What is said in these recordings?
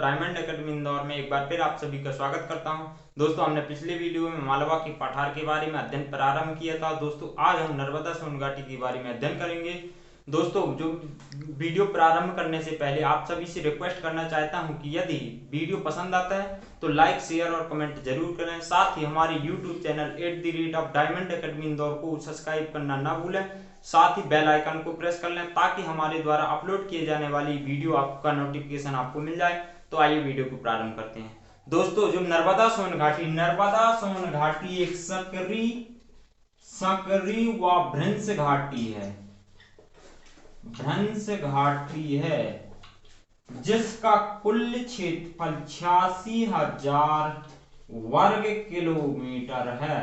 Diamond academy Indore में एक बार फिर आप सभी का स्वागत करता हूं। दोस्तों, हमने पिछले वीडियो में मालवा के पठार के बारे में अध्ययन प्रारंभ किया था। दोस्तों, आज हम नर्मदा सोन घाटी के बारे में अध्ययन करेंगे। दोस्तों, जो वीडियो प्रारंभ करने से पहले आप सभी से रिक्वेस्ट करना चाहता हूं कि यदि वीडियो पसंद आता है तो लाइक, शेयर और कमेंट जरूर करें। साथ ही हमारे YouTube channel @diamond academy Indore को सब्सक्राइब करना ना भूलें। साथ ही बेल आइकन को प्रेस कर लें ताकि हमारे द्वारा अपलोड किए जाने वाली वीडियो आपका नोटिफिकेशन आपको मिल जाए। तो आइए वीडियो को प्रारंभ करते हैं। दोस्तों, जो नर्मदा सोन घाटी एक सकरी व भ्रंश घाटी है जिसका कुल क्षेत्रफल 86,000 वर्ग किलोमीटर है।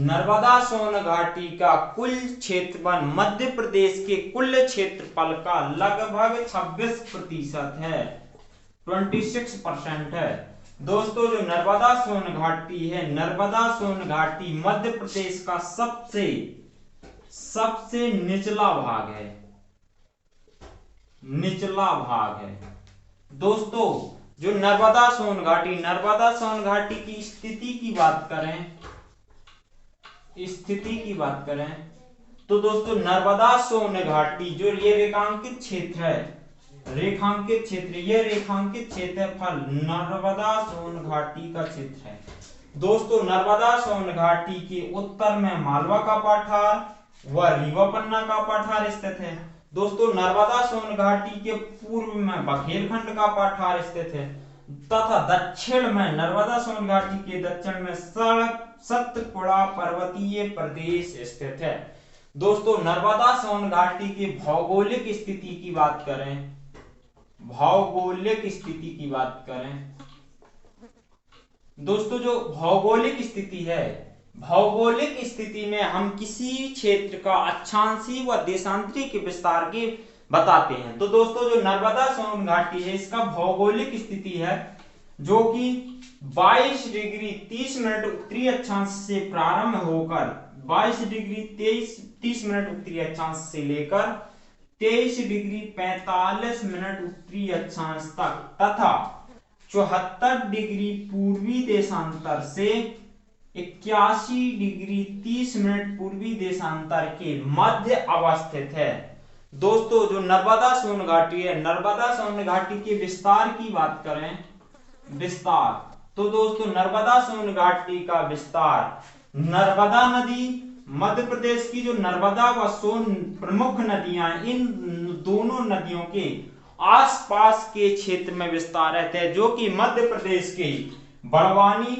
नर्मदा सोन घाटी का कुल क्षेत्रफल मध्य प्रदेश के कुल क्षेत्रफल का लगभग 26% है, 26% है। दोस्तों, जो नर्मदा सोन घाटी है, नर्मदा सोन घाटी मध्य प्रदेश का सबसे निचला भाग है। दोस्तों, जो नर्मदा सोन घाटी की स्थिति की बात करें तो दोस्तों, नर्मदा सोन घाटी जो ये रेखांकित क्षेत्र फल नर्मदा सोन घाटी का क्षेत्र है। दोस्तों, नर्मदा सोन घाटी के उत्तर में मालवा का पठार व रीवा पन्ना का पठार स्थित है। दोस्तों, नर्मदा सोन घाटी के पूर्व में बघेलखंड का पठार स्थित है तथा दक्षिण में नर्मदा सोन घाटी के दक्षिण में सतपुड़ा पर्वतीय प्रदेश स्थित है। दोस्तों, नर्मदा सोन घाटी की भौगोलिक स्थिति की बात करें दोस्तों, जो भौगोलिक स्थिति में हम किसी क्षेत्र का अक्षांशीय व देशांतरी के विस्तार के बताते हैं। तो दोस्तों, जो नर्मदा सोन घाटी है इसका भौगोलिक स्थिति है जो कि 22 डिग्री 30 मिनट उत्तरी अक्षांश से प्रारंभ होकर 22 डिग्री 30 मिनट उत्तरी अक्षांश से लेकर 23 डिग्री 45 मिनट उत्तरी अक्षांश तक तथा 74 डिग्री पूर्वी देशांतर से 81 डिग्री 30 मिनट पूर्वी देशांतर के मध्य अवस्थित है। दोस्तों, जो नर्मदा सोन घाटी है, नर्मदा सोन घाटी के विस्तार की बात करें, तो दोस्तों, नर्मदा सोन घाटी का विस्तार नर्मदा नदी, मध्य प्रदेश की जो नर्मदा व सोन प्रमुख नदियां, इन दोनों नदियों के आसपास के क्षेत्र में विस्तारित है, जो कि मध्य प्रदेश के बड़वानी,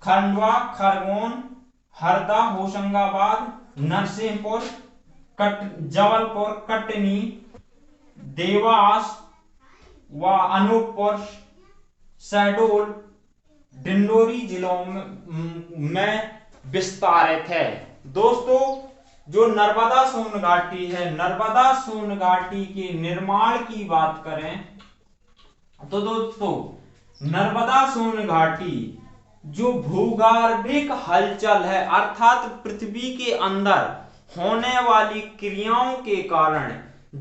खंडवा, खरगोन, हरदा, होशंगाबाद, नरसिंहपुर, जबलपुर, कटनी, देवास व अनूपपुर, शहडोल, डिंडोरी जिलों में विस्तारित है। दोस्तों, जो नर्मदा सोन घाटी है, नर्मदा सोन घाटी के निर्माण की बात करें तो दोस्तों, नर्मदा सोन घाटी जो भूगर्भिक हलचल है अर्थात पृथ्वी के अंदर होने वाली क्रियाओं के कारण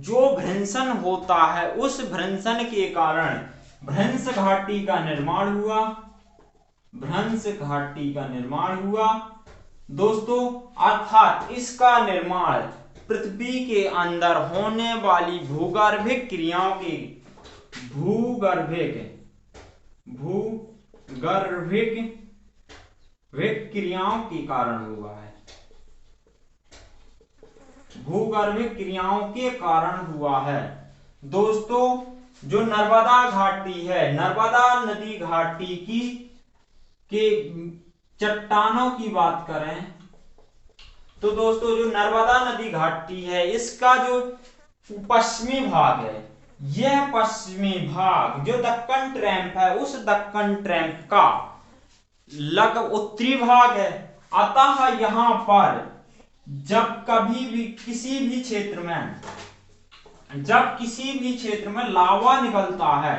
जो भ्रंशन होता है, उस भ्रंशन के कारण भ्रंश घाटी का निर्माण हुआ। दोस्तों, अर्थात इसका निर्माण पृथ्वी के अंदर होने वाली भूगर्भिक क्रियाओं के कारण हुआ है। दोस्तों, जो नर्मदा घाटी है, नर्मदा नदी घाटी के चट्टानों की बात करें तो दोस्तों, जो नर्मदा नदी घाटी है इसका जो पश्चिमी भाग है, यह पश्चिमी भाग जो दक्कन ट्रैंप है, उस दक्कन ट्रैंप का लगभग उत्तरी भाग है। अतः यहां पर जब किसी भी क्षेत्र में लावा निकलता है,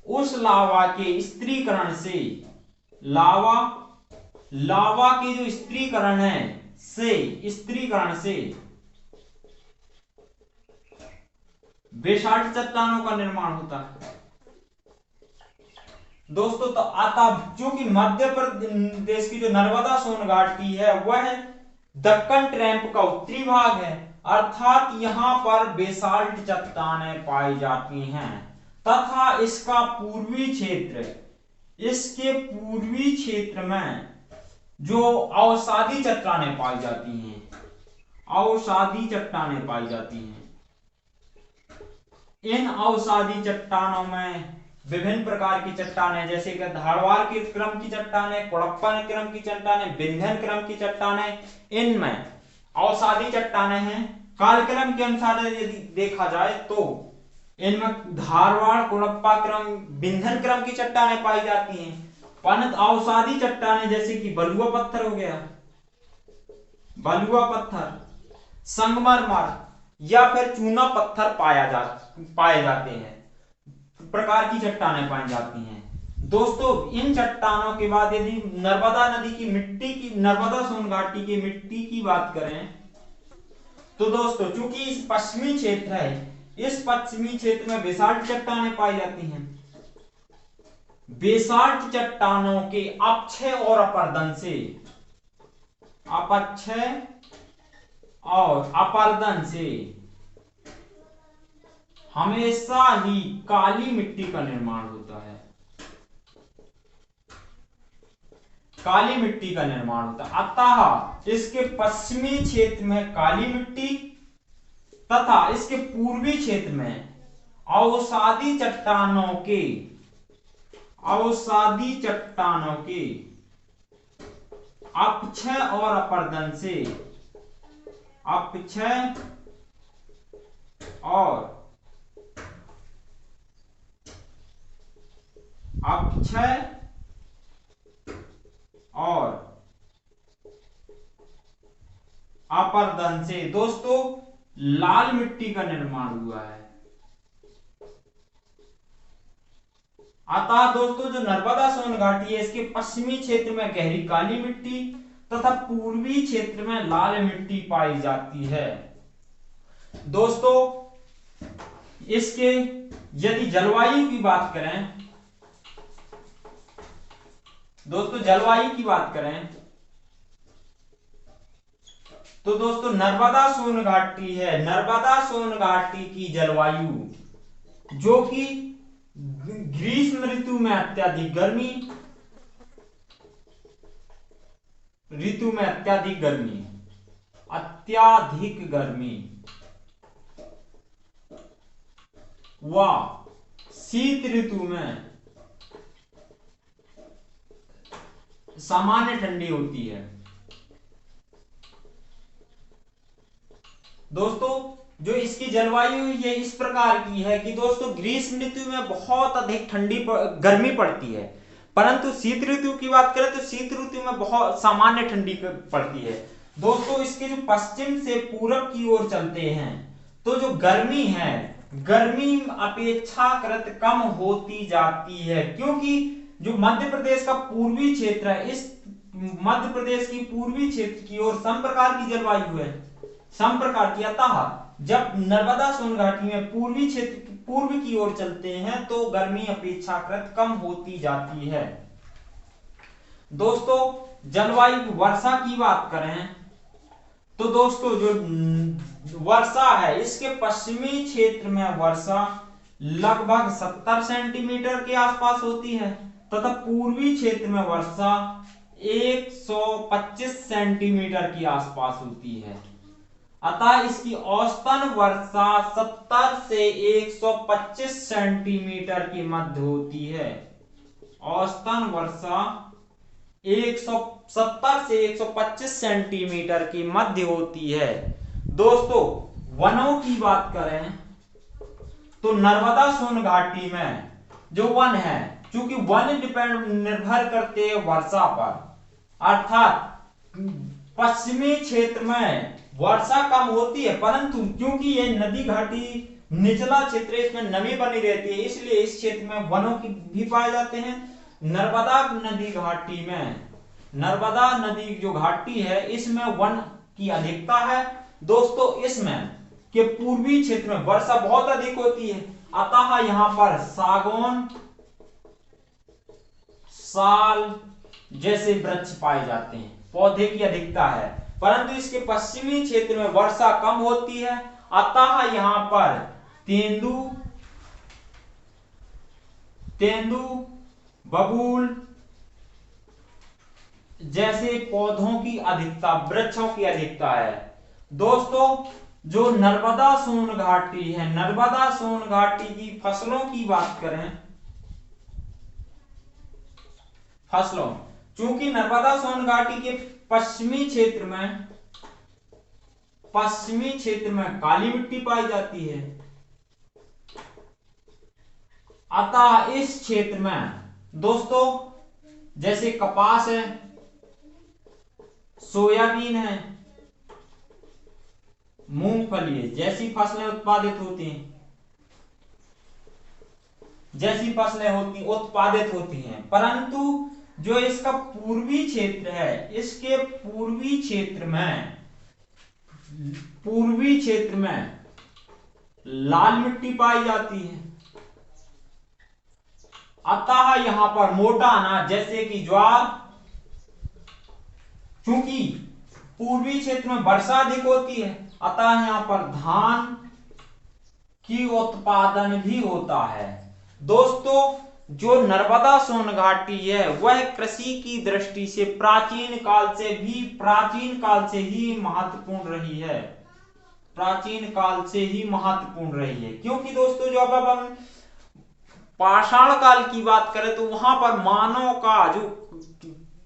उस लावा के स्त्रीकरण से लावा के जो स्त्रीकरण बेसाल्ट चट्टानों का निर्माण होता है। दोस्तों तो आता क्योंकि मध्य प्रदेश की जो नर्मदा सोन घाटी है वह दक्कन ट्रैप का उत्तरी भाग है, अर्थात यहां पर बेसाल्ट चट्टानें पाई जाती हैं तथा इसका पूर्वी क्षेत्र, इसके पूर्वी क्षेत्र में जो अवसादी चट्टानें पाई जाती हैं, अवसादी चट्टानें पाई जाती हैं। इन अवसादी चट्टानों में विभिन्न प्रकार की चट्टानें जैसे कि धारवाड़ के क्रम की चट्टानें, कोड़प्पा क्रम की चट्टानें, विंध्यन क्रम की चट्टानें, इनमें अवसादी चट्टानें हैं। कालक्रम के अनुसार यदि देखा जाए तो इनमें धारवाड़, कोड़प्पा क्रम, विंध्यन क्रम की चट्टानें पाई जाती हैं। परंतु अवसादी चट्टानें जैसे कि बलुआ पत्थर हो गया, बलुआ पत्थर, संगमरमर या फिर चूना पत्थर पाए जाते हैं, प्रकार की चट्टानें पाई जाती हैं। दोस्तों इन चट्टानों के बाद यदि नर्मदा नदी की मिट्टी की, नर्मदा सोन घाटी की मिट्टी की बात करें तो दोस्तों चूंकि इस पश्चिमी क्षेत्र है, इस पश्चिमी क्षेत्र में बेसाल्ट चट्टानें पाई जाती हैं। बेसाल्ट चट्टानों के अपक्षय और अपर्दन से, अपक्षय और अपर्दन से हमेशा ही काली मिट्टी का निर्माण होता है, काली मिट्टी का निर्माण होता है। अतः इसके पश्चिमी क्षेत्र में काली मिट्टी तथा इसके पूर्वी क्षेत्र में अवसादी चट्टानों के, अवसादी चट्टानों के अपक्षय और अपर्दन से, अपक्षय और अपक्षय और अपर्दन से दोस्तों लाल मिट्टी का निर्माण हुआ है। अतः दोस्तों जो नर्मदा सोन घाटी है इसके पश्चिमी क्षेत्र में गहरी काली मिट्टी तथा पूर्वी क्षेत्र में लाल मिट्टी पाई जाती है। दोस्तों इसके यदि जलवायु की बात करें, दोस्तों जलवायु की बात करें तो दोस्तों नर्मदा सोन घाटी है, नर्मदा सोन घाटी की जलवायु जो कि ग्रीष्म ऋतु में अत्यधिक गर्मी, ऋतु में अत्यधिक गर्मी, अत्यधिक गर्मी व शीत ऋतु में सामान्य ठंडी होती है। दोस्तों जो इसकी जलवायु ये इस प्रकार की है कि दोस्तों ग्रीष्म ऋतु में बहुत अधिक गर्मी पड़ती है, परंतु शीत ऋतु की बात करें तो शीत ऋतु में बहुत सामान्य ठंडी पड़ती है। दोस्तों इसके जो पश्चिम से पूरब की ओर चलते हैं तो जो गर्मी है, गर्मी अपेक्षाकृत कम होती जाती है, क्योंकि जो मध्य प्रदेश का पूर्वी क्षेत्र है, इस मध्य प्रदेश की पूर्वी क्षेत्र की ओर सम प्रकार की जलवायु है, सम प्रकार की। अतः जब नर्मदा सोन घाटी में पूर्वी क्षेत्र पूर्व की ओर चलते हैं तो गर्मी अपेक्षाकृत कम होती जाती है। दोस्तों जलवायु वर्षा की बात करें तो दोस्तों जो वर्षा है इसके पश्चिमी क्षेत्र में वर्षा लगभग 70 सेंटीमीटर के आसपास होती है तथा पूर्वी क्षेत्र में वर्षा 125 सेंटीमीटर के आसपास होती है। अतः इसकी औसतन वर्षा 70 से 125 सेंटीमीटर के मध्य होती है। औसतन वर्षा 170 से 125 सेंटीमीटर की मध्य होती है। दोस्तों वनों की बात करें तो नर्मदा सोन घाटी में जो वन है, क्योंकि वन निर्भर करते हैं वर्षा पर, अर्थात पश्चिमी क्षेत्र में वर्षा कम होती है, परंतु क्योंकि ये नदी घाटी निचला क्षेत्र इसमें नमी बनी रहती है, इसलिए इस क्षेत्र में वनों की भी पाए जाते हैं। नर्मदा नदी घाटी में, नर्मदा नदी जो घाटी है इसमें वन की अधिकता है। दोस्तों इसमें के पूर्वी क्षेत्र में वर्षा बहुत अधिक होती है, अतः यहाँ पर सागौन, साल जैसे वृक्ष पाए जाते हैं, पौधे की अधिकता है। परंतु इसके पश्चिमी क्षेत्र में वर्षा कम होती है, अतः यहाँ पर तेंदू, बबूल जैसे पौधों की अधिकता, वृक्षों की अधिकता है। दोस्तों जो नर्मदा सोन घाटी है, नर्मदा सोन घाटी की फसलों की बात करें, फसलों, चूंकि नर्मदा सोन घाटी के पश्चिमी क्षेत्र में काली मिट्टी पाई जाती है, अतः इस क्षेत्र में दोस्तों जैसे कपास है, सोयाबीन है, मूंगफली है, जैसी फसलें उत्पादित होती हैं। परंतु जो इसका पूर्वी क्षेत्र है, इसके पूर्वी क्षेत्र में लाल मिट्टी पाई जाती है, अतः यहां पर मोटा अनाज जैसे कि ज्वार, क्योंकि पूर्वी क्षेत्र में वर्षा अधिक होती है, अतः यहां पर धान की उत्पादन भी होता है। दोस्तों जो नर्मदा सोन घाटी है वह कृषि की दृष्टि से प्राचीन काल से ही महत्वपूर्ण रही है, क्योंकि दोस्तों जो अब हम पाषाण काल की बात करें तो वहां पर मानव का जो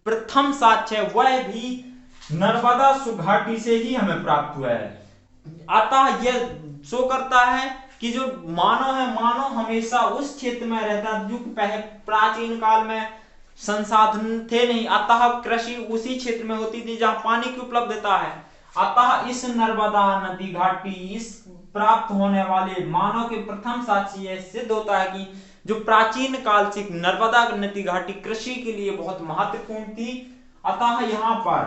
प्रथम साक्ष्य है वह भी नर्मदा घाटी से ही हमें प्राप्त हुआ है। अतः यह शो करता है कि जो मानव हमेशा उस क्षेत्र में रहता जो पहले प्राचीन काल में संसाधन थे नहीं, अतः कृषि उसी क्षेत्र में होती थी जहां पानी की उपलब्धता है। अतः इस नर्मदा नदी घाटी, इस प्राप्त होने वाले मानव के प्रथम साक्ष्य यह सिद्ध होता है कि जो प्राचीन काल से नर्मदा नदी घाटी कृषि के लिए बहुत महत्वपूर्ण थी। अतः यहाँ पर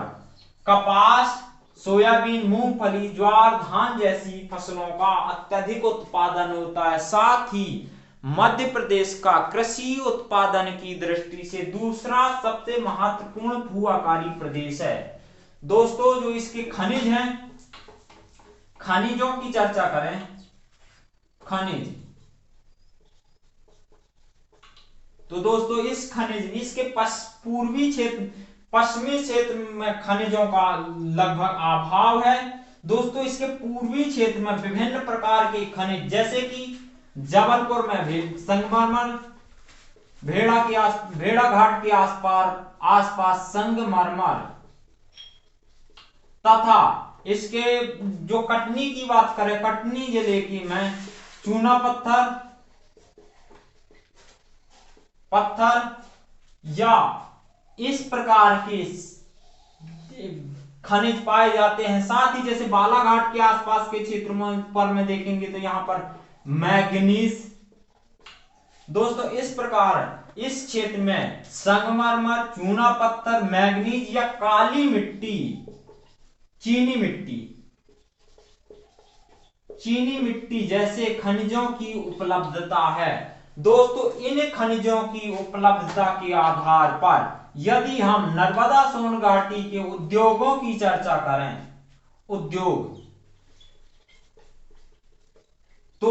कपास, सोयाबीन, मूंगफली, ज्वार, धान जैसी फसलों का अत्यधिक उत्पादन होता है। साथ ही मध्य प्रदेश का कृषि उत्पादन की दृष्टि से दूसरा सबसे महत्वपूर्ण भू आकारी प्रदेश है। दोस्तों जो इसके खनिज हैं, खनिजों की चर्चा करें, खनिज, तो दोस्तों इसके पश्चिमी क्षेत्र में खनिजों का लगभग अभाव है। दोस्तों इसके पूर्वी क्षेत्र में विभिन्न प्रकार के खनिज जैसे कि जबलपुर में संगमरमर, भेड़ा घाट के आसपास संगमरमर, तथा इसके जो कटनी की बात करें, कटनी जिले की में चूना पत्थर या इस प्रकार के खनिज पाए जाते हैं। साथ ही जैसे बालाघाट के आसपास के क्षेत्र में देखेंगे तो यहाँ पर मैग्नीज। दोस्तों इस प्रकार इस क्षेत्र में संगमरमर, चूना पत्थर, मैग्नीज या काली मिट्टी, चीनी मिट्टी जैसे खनिजों की उपलब्धता है। दोस्तों इन खनिजों की उपलब्धता के आधार पर यदि हम नर्मदा सोन घाटी के उद्योगों की चर्चा करें, तो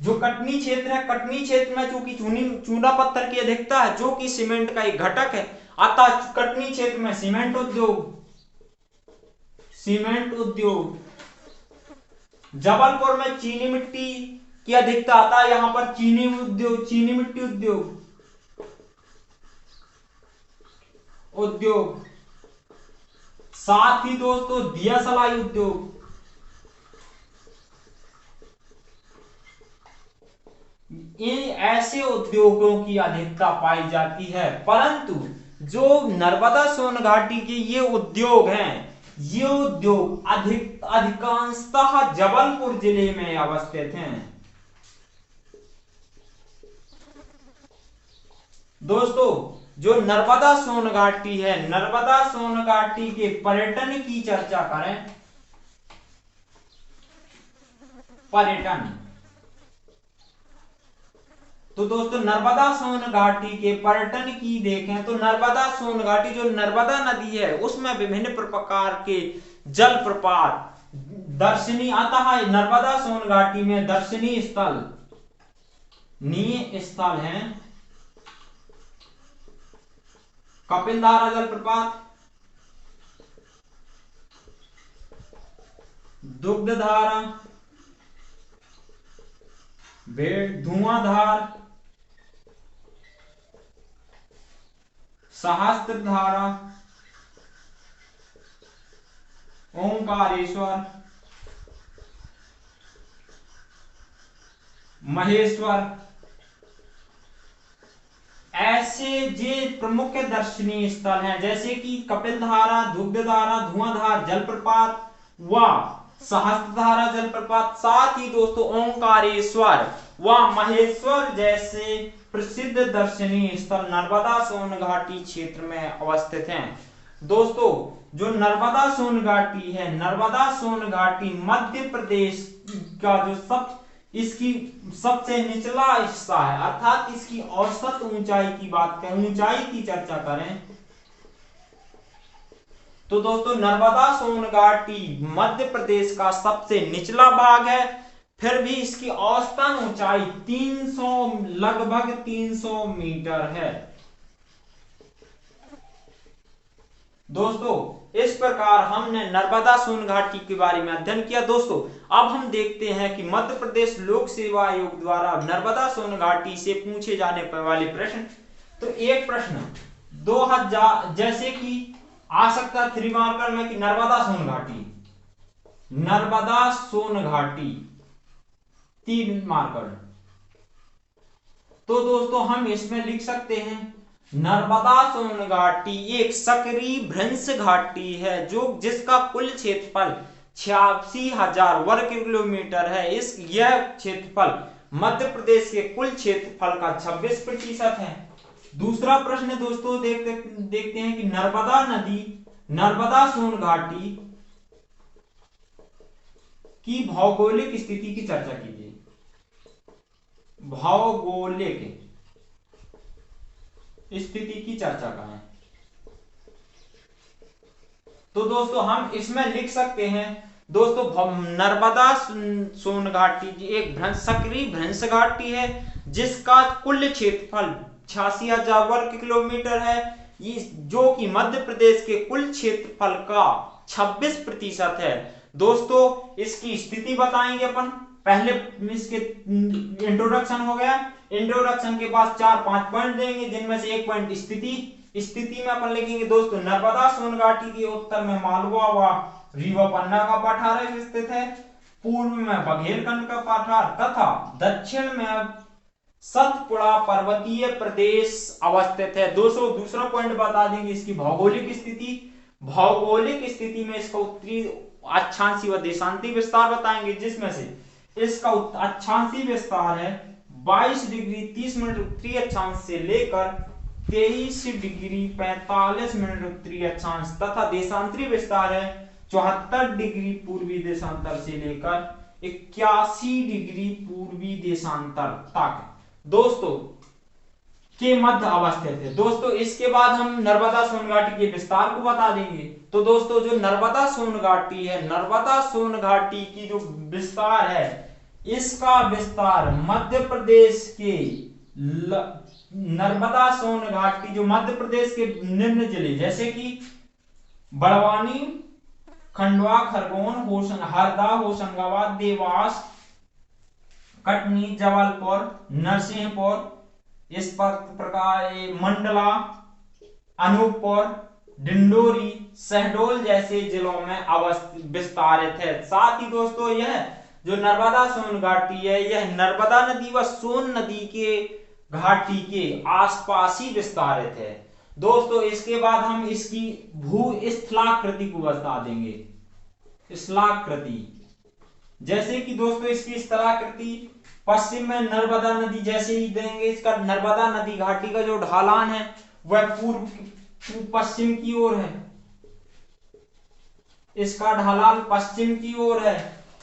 जो कटनी क्षेत्र है, कटनी क्षेत्र में चूंकि चूना पत्थर की अधिकता है जो कि सीमेंट का एक घटक है, अतः कटनी क्षेत्र में सीमेंट उद्योग, जबलपुर में चीनी मिट्टी की अधिकता आता है, यहां पर चीनी मिट्टी उद्योग, साथ ही दोस्तों दिया सलाई उद्योग, इन ऐसे उद्योगों की अधिकता पाई जाती है। परंतु जो नर्मदा सोन घाटी के ये उद्योग हैं, ये उद्योग अधिकांशतः जबलपुर जिले में अवस्थित हैं। दोस्तों जो नर्मदा सोन घाटी है, नर्मदा सोन घाटी के पर्यटन की चर्चा करें, पर्यटन। तो दोस्तों नर्मदा सोन घाटी के पर्यटन की देखें तो नर्मदा सोन घाटी जो नर्मदा नदी है उसमें विभिन्न प्रकार के जलप्रपात दर्शनीय, अतः नर्मदा सोन घाटी में दर्शनीय स्थल हैं कपिलधारा जलप्रपात, दुग्धधारा, धुआंधार, सहस्त्रधारा, ओंकारेश्वर, महेश्वर। ऐसे जे प्रमुख दर्शनीय स्थल हैं जैसे कि कपिलधारा, दुग्धधारा, धुआंधार जलप्रपात व सहस्त्रधारा जलप्रपात, साथ ही दोस्तों ओंकारेश्वर व महेश्वर जैसे प्रसिद्ध दर्शनीय स्थल नर्मदा सोन घाटी क्षेत्र में अवस्थित हैं। दोस्तों जो नर्मदा सोन घाटी है, नर्मदा सोन घाटी मध्य प्रदेश का जो इसकी सबसे निचला हिस्सा है, अर्थात इसकी औसत ऊंचाई की बात करें, ऊंचाई की चर्चा करें तो दोस्तों नर्मदा सोन घाटी मध्य प्रदेश का सबसे निचला भाग है, फिर भी इसकी औसतन ऊंचाई लगभग 300 मीटर है। दोस्तों इस प्रकार हमने नर्मदा सोन घाटी के बारे में अध्ययन किया। दोस्तों अब हम देखते हैं कि मध्य प्रदेश लोक सेवा आयोग द्वारा नर्मदा सोन घाटी से पूछे जाने वाले प्रश्न। तो एक प्रश्न 2000 जैसे कि आ सकता 3 मार्कर में कि नर्मदा सोन घाटी 3 मार्कर। तो दोस्तों हम इसमें लिख सकते हैं नर्मदा सोन घाटी एक सक्रिय भ्रंश घाटी है जो जिसका कुल क्षेत्रफल 86,000 वर्ग किलोमीटर है। यह क्षेत्रफल मध्य प्रदेश के कुल क्षेत्रफल का 26% है। दूसरा प्रश्न दोस्तों देखते हैं कि नर्मदा सोन घाटी की भौगोलिक स्थिति की चर्चा कीजिए। भौगोलिक स्थिति की चर्चा करें तो दोस्तों हम इसमें लिख सकते हैं दोस्तों नर्मदा सोन घाटी एक सक्रिय भ्रंश घाटी है जिसका कुल क्षेत्रफल 86,000 वर्ग किलोमीटर है, जो कि मध्य प्रदेश के कुल क्षेत्रफल का 26% है। दोस्तों इसकी स्थिति बताएंगे अपन। पहले इसके इंट्रोडक्शन हो गया, इंट्रोडक्शन के बाद 4-5 पॉइंट देंगे जिनमें से एक पॉइंट स्थिति में अपन लिखेंगे दोस्तों नर्मदा सोन घाटी के उत्तर में मालवा व रीवा पन्ना का पठार स्थित है, पूर्व में बघेलखंड का पठार तथा दक्षिण में सतपुड़ा पर्वतीय प्रदेश अवस्थित है। दोस्तों दूसरा पॉइंट बता देंगे इसकी भौगोलिक स्थिति। भौगोलिक स्थिति में इसका उत्तरी अक्षांशीय व देशांतीय विस्तार बताएंगे, जिसमें से इसका अक्षांशीय विस्तार है 22 डिग्री 30 मिनट उत्तरी अक्षांश से लेकर 23 डिग्री 45 मिनट उत्तरी अक्षांश तथा देशांतरी विस्तार है 74 डिग्री पूर्वी देशांतर से लेकर 81 डिग्री पूर्वी देशांतर तक दोस्तों के मध्य अवस्थित है। दोस्तों इसके बाद हम नर्मदा सोन घाटी के विस्तार को बता देंगे। तो दोस्तों जो नर्मदा सोन घाटी है, नर्मदा सोन घाटी की जो विस्तार है, इसका विस्तार मध्य प्रदेश के नर्मदा सोन घाटी जो मध्य प्रदेश के निम्न जिले जैसे कि बड़वानी, खंडवा, खरगोन, हरदा, होशंगाबाद, देवास, कटनी, जबलपुर, नरसिंहपुर, इस प्रकार मंडला, अनूपपुर, डिंडोरी, शहडोल जैसे जिलों में विस्तारित है। साथ ही दोस्तों यह जो नर्मदा सोन घाटी है यह नर्मदा नदी व सोन नदी के घाटी के आसपास ही विस्तारित है। दोस्तों इसके बाद हम इसकी भूस्थलाकृति को बता देंगे। स्थलाकृति जैसे कि दोस्तों इसकी स्थलाकृति पश्चिम में नर्मदा नदी जैसे ही देंगे, इसका नर्मदा नदी घाटी का जो ढलान है वह पूर्व पश्चिम की ओर है, इसका ढलान पश्चिम की ओर है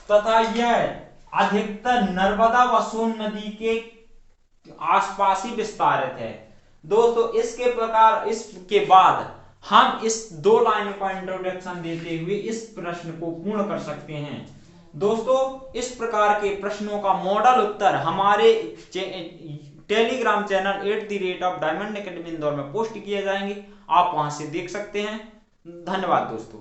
तथा यह अधिकतर नर्मदा व सोन नदी के आसपास ही विस्तारित है। दोस्तों इसके बाद हम इस 2 लाइनों का इंट्रोडक्शन देते हुए इस प्रश्न को पूर्ण कर सकते हैं। दोस्तों इस प्रकार के प्रश्नों का मॉडल उत्तर हमारे Telegram channel @diamond academy Indore में पोस्ट किए जाएंगे, आप वहां से देख सकते हैं। धन्यवाद दोस्तों।